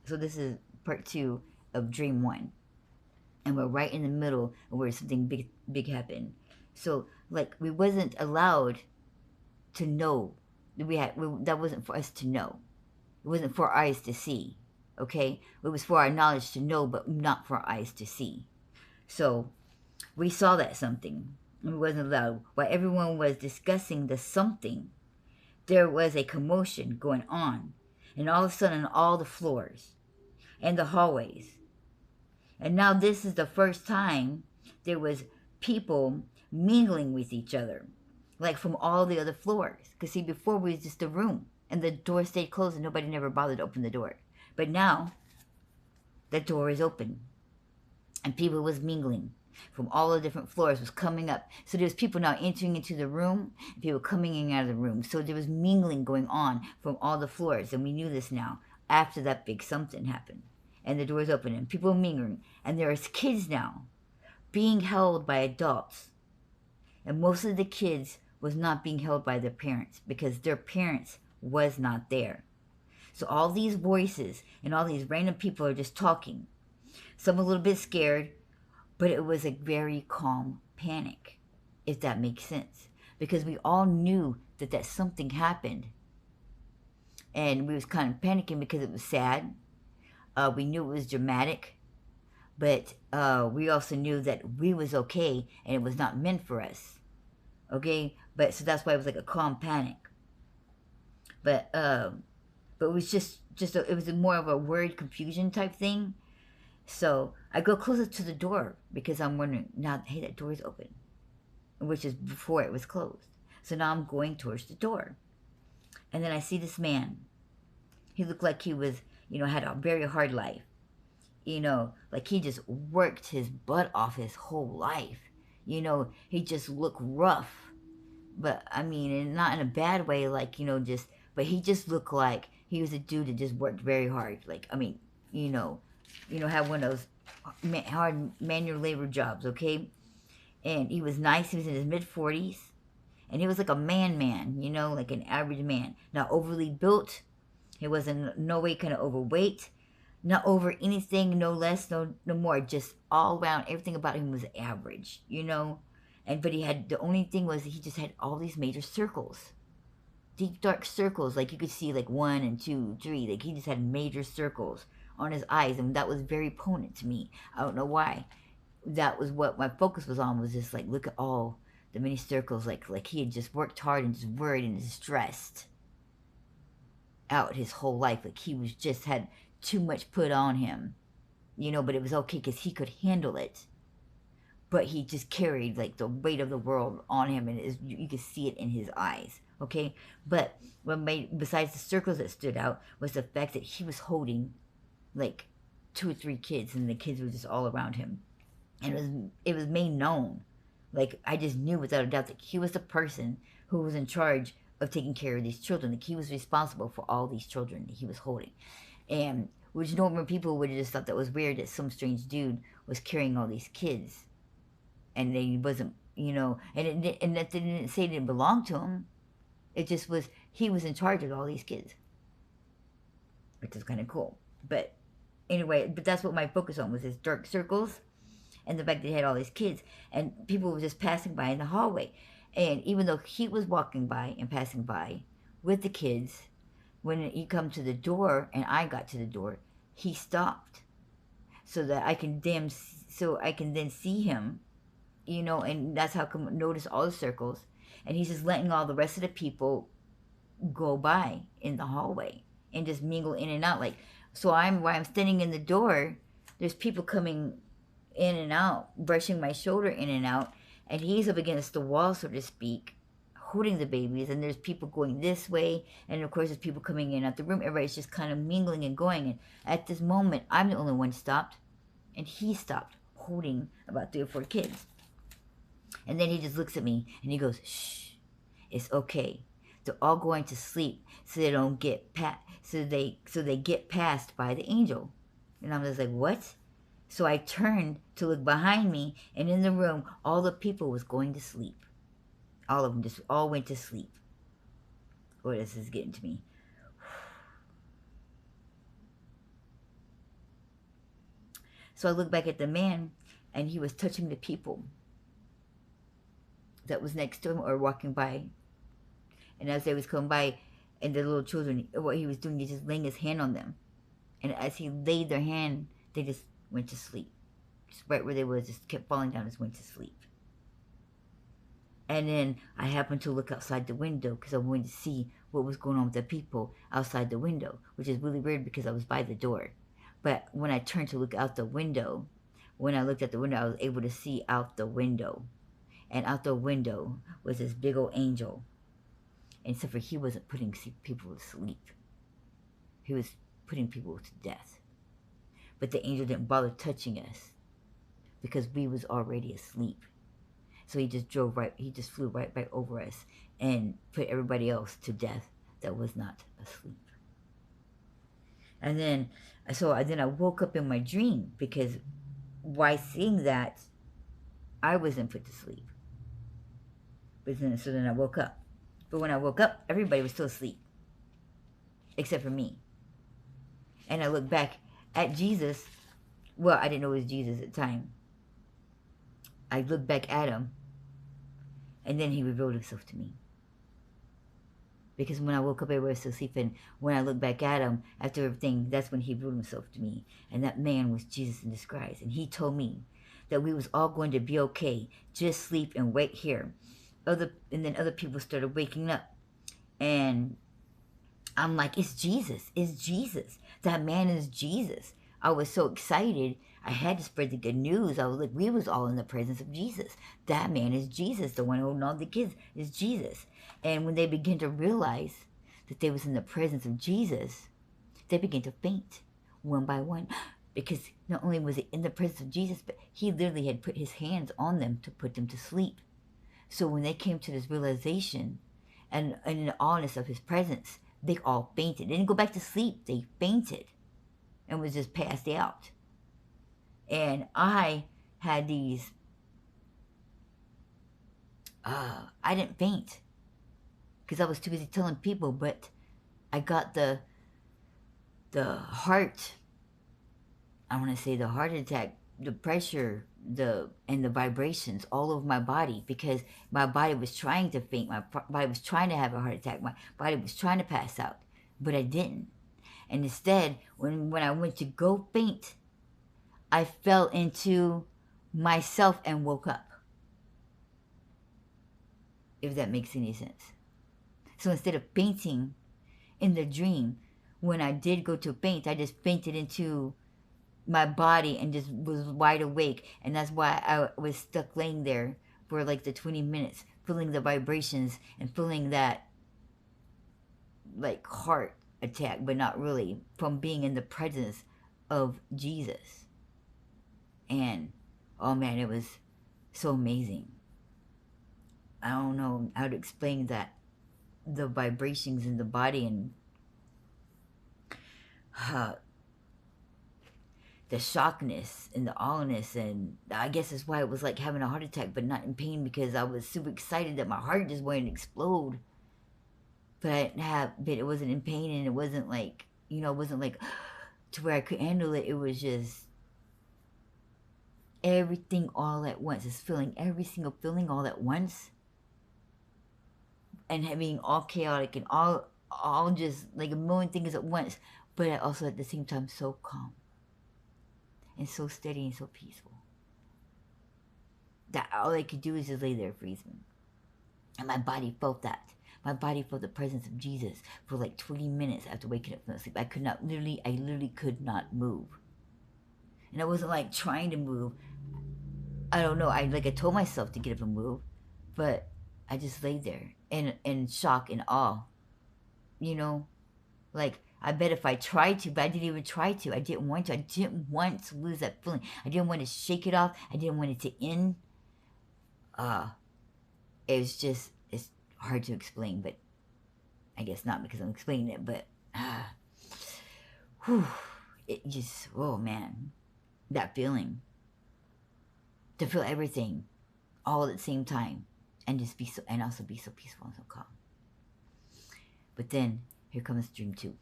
So this is part 2 of dream 1. And we're right in the middle of where something big happened. So like we wasn't allowed to know that that wasn't for us to know. It wasn't for our eyes to see. Okay? It was for our knowledge to know, but not for our eyes to see. So we saw that something. We wasn't allowed. While everyone was discussing the something, there was a commotion going on. And all of a sudden, all the floors and the hallways. And now this is the first time there was people mingling with each other, like from all the other floors. Because see, before we was just a room, and the door stayed closed, and nobody never bothered to open the door. But now the door is open, and people was mingling from all the different floors was coming up. So there was people now entering into the room, and people coming in and out of the room. So there was mingling going on from all the floors, and we knew this now after that big something happened. And the doors open, and people mingling, and there's kids now being held by adults, and most of the kids was not being held by their parents because their parents was not there. So all these voices and all these random people are just talking. Some a little bit scared, but it was a very calm panic, if that makes sense, because we all knew that something happened, and we was kind of panicking because it was sad. We knew it was dramatic, but we also knew that we was okay and it was not meant for us. Okay, but so that's why it was like a calm panic. But it was it was more of a word confusion type thing. So I go closer to the door because I'm wondering now. Hey, that door is open, which is before it was closed. So now I'm going towards the door, and then I see this man. He looked like he was, had a very hard life. Like he just worked his butt off his whole life. He just looked rough, but I mean, and not in a bad way, like, but he just looked like he was a dude that just worked very hard. Like, I mean, have one of those hard manual labor jobs, okay? And he was nice. He was in his mid 40s, and he was like a man, like an average man. Not overly built. He wasn't no way kind of overweight. Not over anything, no less, no more. Just all around, everything about him was average. And but he had the only thing was he just had all these major circles, deep dark circles, like you could see like 1 and 2, 3. Like he just had major circles on his eyes, and that was very potent to me. I don't know why. That was what my focus was on. Was just like look at all the many circles, like he had just worked hard and just worried and stressed out his whole life. Like he was just had too much put on him, but it was okay because he could handle it. But he just carried like the weight of the world on him, and you could see it in his eyes. Okay, but what made besides the circles that stood out was the fact that he was holding like 2 or 3 kids, and the kids were just all around him, and it was made known. Like I just knew without a doubt that he was the person who was in charge of taking care of these children. Like he was responsible for all these children that he was holding, and which normal people would have just thought that was weird that some strange dude was carrying all these kids, and they wasn't, and that didn't say it didn't belong to him. It just was he was in charge of all these kids, which is kind of cool. But anyway, but that's what my focus on was his dark circles and the fact that he had all these kids, and people were just passing by in the hallway. And even though he was walking by and passing by with the kids, when he come to the door and I got to the door, he stopped so that I can then see him, and that's how I can notice all the circles. And he's just letting all the rest of the people go by in the hallway and just mingle in and out. Like, so while I'm standing in the door, there's people coming in and out, brushing my shoulder in and out, and he's up against the wall, so to speak, holding the babies, and there's people going this way, and of course there's people coming in and out the room. Everybody's just kind of mingling and going, and at this moment, I'm the only one stopped, and he stopped holding about 3 or 4 kids. And then he just looks at me, and he goes, shh, it's okay. They're all going to sleep so they don't get so they get passed by the angel. And I'm just like, what? So I turned to look behind me, and in the room, all the people was going to sleep. All of them just all went to sleep. Oh, this is getting to me. So I looked back at the man, and he was touching the people that was next to him or walking by. And as they was coming by, and the little children, what he was doing, he just laying his hand on them. And as he laid their hand, they just went to sleep. Just right where they was, just kept falling down, just went to sleep. And then I happened to look outside the window because I wanted to see what was going on with the people outside the window, which is really weird because I was by the door. But when I turned to look out the window, when I looked at the window, I was able to see out the window. And out the window was this big old angel. Except for he wasn't putting people to sleep. He was putting people to death. But the angel didn't bother touching us because we was already asleep. So he just flew right by over us and put everybody else to death that was not asleep. And then I woke up in my dream because while seeing that, I wasn't put to sleep. So then I woke up. But when I woke up, everybody was still asleep. Except for me. And I looked back at Jesus. Well, I didn't know it was Jesus at the time. I looked back at him. And then he revealed himself to me. Because when I woke up, everybody was still sleeping. When I looked back at him, after everything, that's when he revealed himself to me. And that man was Jesus in disguise. And he told me that we was all going to be okay. Just sleep and wait here. And then other people started waking up. And I'm like, it's Jesus. It's Jesus. That man is Jesus. I was so excited. I had to spread the good news. I was like, we was all in the presence of Jesus. That man is Jesus. The one holding all the kids is Jesus. And when they began to realize that they was in the presence of Jesus, they began to faint one by one. Because not only was it in the presence of Jesus, but he literally had put his hands on them to put them to sleep. So when they came to this realization and in the awness of his presence, they all fainted. They didn't go back to sleep. They fainted and was just passed out. And I had these, I didn't faint because I was too busy telling people, but I got the heart, I want to say the heart attack, the pressure, and the vibrations all over my body because my body was trying to faint. My body was trying to have a heart attack. My body was trying to pass out, but I didn't. And instead, when I went to go faint, I fell into myself and woke up. If that makes any sense. So instead of fainting in the dream, when I did go to faint, I just fainted into my body and just was wide awake. And that's why I was stuck laying there for like the 20 minutes, feeling the vibrations and feeling that like heart attack, but not really, from being in the presence of Jesus. And oh man, it was so amazing. I don't know how to explain that, the vibrations in the body and the shockness and the awness, and I guess that's why it was like having a heart attack, but not in pain because I was super excited that my heart just wanted to explode. But it wasn't in pain, and it wasn't like, it wasn't like to where I could handle it. It was just everything all at once. It's feeling every single feeling all at once, and having all chaotic and all just like a million things at once, but also at the same time so calm and so steady and so peaceful that all I could do is just lay there freezing. And my body felt that. My body felt the presence of Jesus for like 20 minutes after waking up from sleep. I literally could not move. And I wasn't like trying to move. I don't know. I told myself to get up and move, but I just lay there in shock and awe. Like, I bet if I tried to, but I didn't even try to. I didn't want to. I didn't want to lose that feeling. I didn't want to shake it off. I didn't want it to end. It's hard to explain, but I guess not because I'm explaining it, but it just, oh man, that feeling. To feel everything all at the same time and just and also be so peaceful and so calm. But then here comes dream 2.